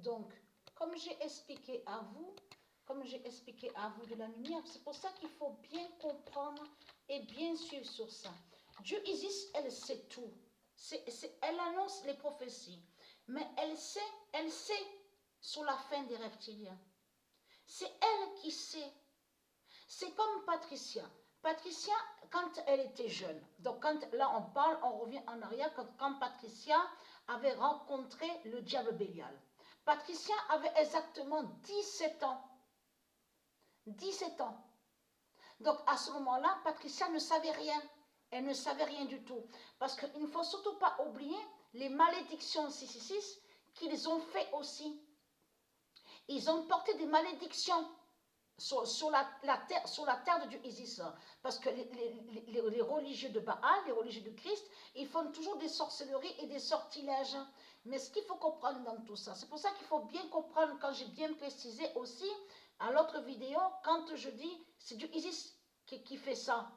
Donc, comme j'ai expliqué à vous, de la lumière, c'est pour ça qu'il faut bien comprendre et bien suivre sur ça. Dieu Isis, elle sait tout. Elle annonce les prophéties, mais elle sait sur la fin des reptiliens. C'est elle qui sait. C'est comme Patricia. Patricia, quand elle était jeune, donc là on parle, on revient en arrière, quand Patricia avait rencontré le diable Bélial. Patricia avait exactement 17 ans. 17 ans. Donc à ce moment-là, Patricia ne savait rien. Elle ne savait rien du tout. Parce qu'il ne faut surtout pas oublier les malédictions 666 qu'ils ont fait aussi. Ils ont porté des malédictions sur la terre de Dieu Isis. Parce que les religieux de Baal, les religieux de Christ, ils font toujours des sorcelleries et des sortilèges. Mais ce qu'il faut comprendre dans tout ça, c'est pour ça qu'il faut bien comprendre, quand j'ai bien précisé aussi à l'autre vidéo, quand je dis c'est Dieu Isis qui fait ça.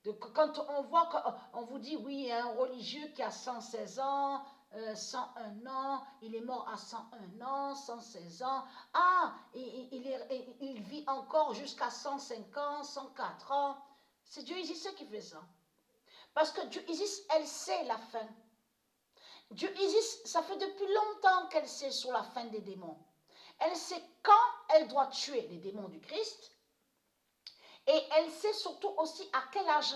Donc, quand on voit, on vous dit oui, il y a un religieux qui a 116 ans, 101 ans, il est mort à 101 ans, 116 ans. Ah, il vit encore jusqu'à 105 ans, 104 ans. C'est Dieu Isis qui fait ça. Parce que Dieu Isis, elle sait la fin. Dieu Isis, ça fait depuis longtemps qu'elle sait sur la fin des démons. Elle sait quand elle doit tuer les démons du Christ. Et elle sait surtout aussi à quel âge.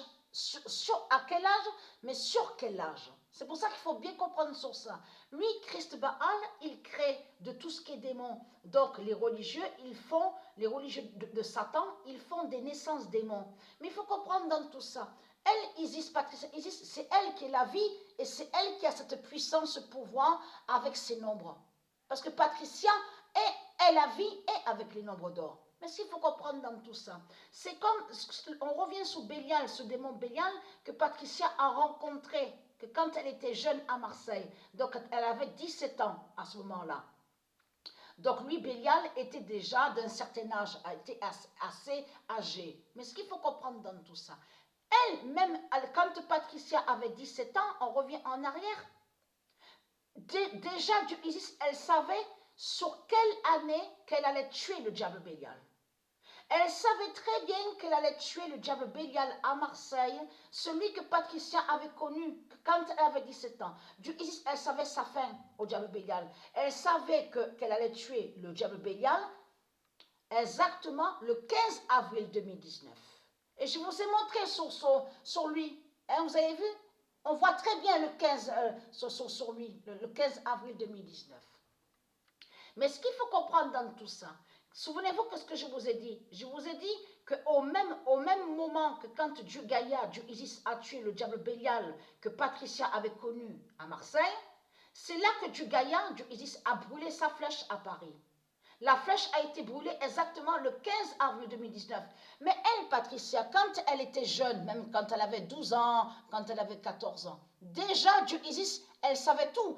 À quel âge, mais sur quel âge. C'est pour ça qu'il faut bien comprendre sur ça. Lui, Christ Baal, il crée de tout ce qui est démon. Donc les religieux, les religieux de Satan, ils font des naissances démons. Mais il faut comprendre dans tout ça. Elle, Isis, Patricia, Isis, c'est elle qui est la vie et c'est elle qui a cette puissance, ce pouvoir avec ses nombres. Parce que Patricia est la vie et avec les nombres d'or. Mais ce qu'il faut comprendre dans tout ça, c'est comme, on revient sur Bélial, ce démon Bélial, que Patricia a rencontré, que quand elle était jeune à Marseille, donc elle avait 17 ans à ce moment-là. Donc lui, Bélial, était déjà d'un certain âge, était assez âgé. Mais ce qu'il faut comprendre dans tout ça, elle, même quand Patricia avait 17 ans, on revient en arrière, déjà Dieu Isis, elle savait sur quelle année qu'elle allait tuer le diable Bélial. Elle savait très bien qu'elle allait tuer le diable Bélial à Marseille, celui que Patricia avait connu quand elle avait 17 ans. Dieu Isis, elle savait sa fin au diable Bélial. Elle savait qu'elle allait tuer le diable Bélial exactement le 15 avril 2019. Et je vous ai montré sur lui. Hein, vous avez vu? On voit très bien le 15 sur lui, le 15 avril 2019. Mais ce qu'il faut comprendre dans tout ça, souvenez-vous que ce que je vous ai dit. Je vous ai dit qu'au même moment que quand Dieu Gaïa, Dieu Isis a tué le diable Bélial que Patricia avait connu à Marseille, c'est là que Dieu Gaïa, Dieu Isis a brûlé sa flèche à Paris. La flèche a été brûlée exactement le 15 avril 2019. Mais elle, Patricia, quand elle était jeune, même quand elle avait 12 ans, quand elle avait 14 ans, déjà Dieu Isis, elle savait tout.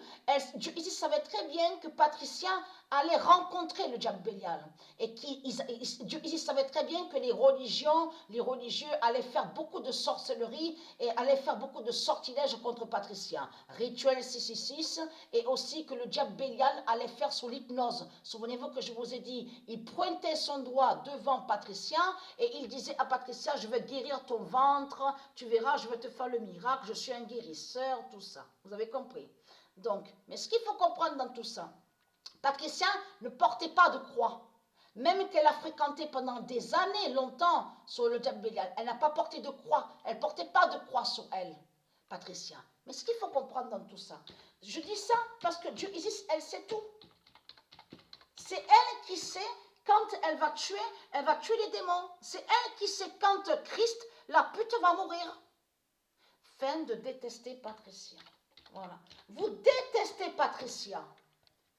Dieu Isis savait très bien que Patricia allait rencontrer le diable Bélial. Et Dieu Isis savait très bien que les religieux allaient faire beaucoup de sorcellerie et allaient faire beaucoup de sortilèges contre Patricia. Rituel 666 et aussi que le diable Bélial allait faire sous l'hypnose. Souvenez-vous que je vous ai dit, il pointait son doigt devant Patricia et il disait à Patricia, je vais guérir ton ventre, tu verras, je vais te faire le miracle, je suis un guérisseur, tout ça. Vous avez compris? Donc, mais ce qu'il faut comprendre dans tout ça, Patricia ne portait pas de croix. Même qu'elle a fréquenté pendant des années, longtemps, sur le diable Bélial, elle n'a pas porté de croix. Elle ne portait pas de croix sur elle, Patricia. Mais ce qu'il faut comprendre dans tout ça, je dis ça parce que Dieu Isis, elle sait tout. C'est elle qui sait quand elle va tuer les démons. C'est elle qui sait quand Christ, la pute, va mourir. Fin de détester Patricia. Voilà. Vous détestez Patricia.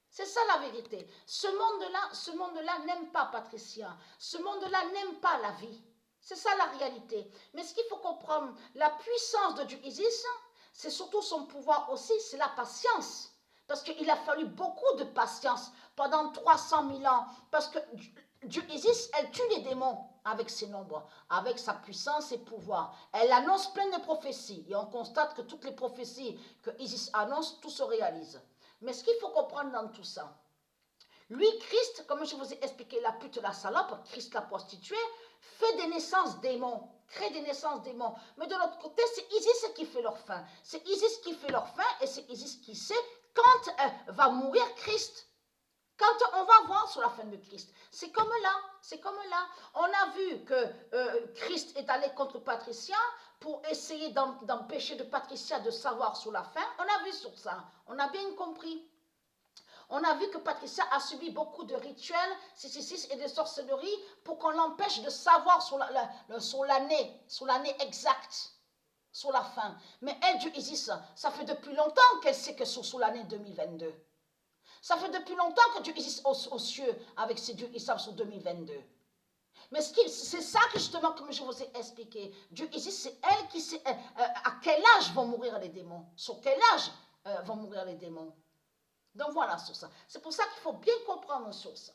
C'est ça la vérité. Ce monde-là n'aime pas Patricia. Ce monde-là n'aime pas la vie. C'est ça la réalité. Mais ce qu'il faut comprendre, la puissance de Dieu Isis, c'est surtout son pouvoir aussi, c'est la patience. Parce qu'il a fallu beaucoup de patience pendant 300 000 ans. Parce que Dieu Isis, elle tue les démons avec ses nombres, avec sa puissance et pouvoir. Elle annonce plein de prophéties. Et on constate que toutes les prophéties que Isis annonce, tout se réalise. Mais ce qu'il faut comprendre dans tout ça, Lui, Christ, comme je vous ai expliqué, la pute, la salope, Christ, la prostituée, fait des naissances démons, crée des naissances démons. Mais de l'autre côté, c'est Isis qui fait leur fin. C'est Isis qui fait leur fin et c'est Isis qui sait quand va mourir Christ. Quand on va voir sur la fin de Christ, c'est comme là, c'est comme là. On a vu que Christ est allé contre Patricia pour essayer d'empêcher de Patricia de savoir sur la fin. On a vu sur ça, on a bien compris. On a vu que Patricia a subi beaucoup de rituels, 666 et de sorcelleries pour qu'on l'empêche de savoir sur l'année exacte, sur la fin. Mais elle, Dieu Isis, ça fait depuis longtemps qu'elle sait que c'est sur l'année 2022. Ça fait depuis longtemps que Dieu existe aux cieux avec ses dieux, ils savent sur 2022. Mais c'est ça que justement, comme je vous ai expliqué, Dieu existe, c'est elle qui sait à quel âge vont mourir les démons, sur quel âge vont mourir les démons. Donc voilà sur ça. C'est pour ça qu'il faut bien comprendre sur ça.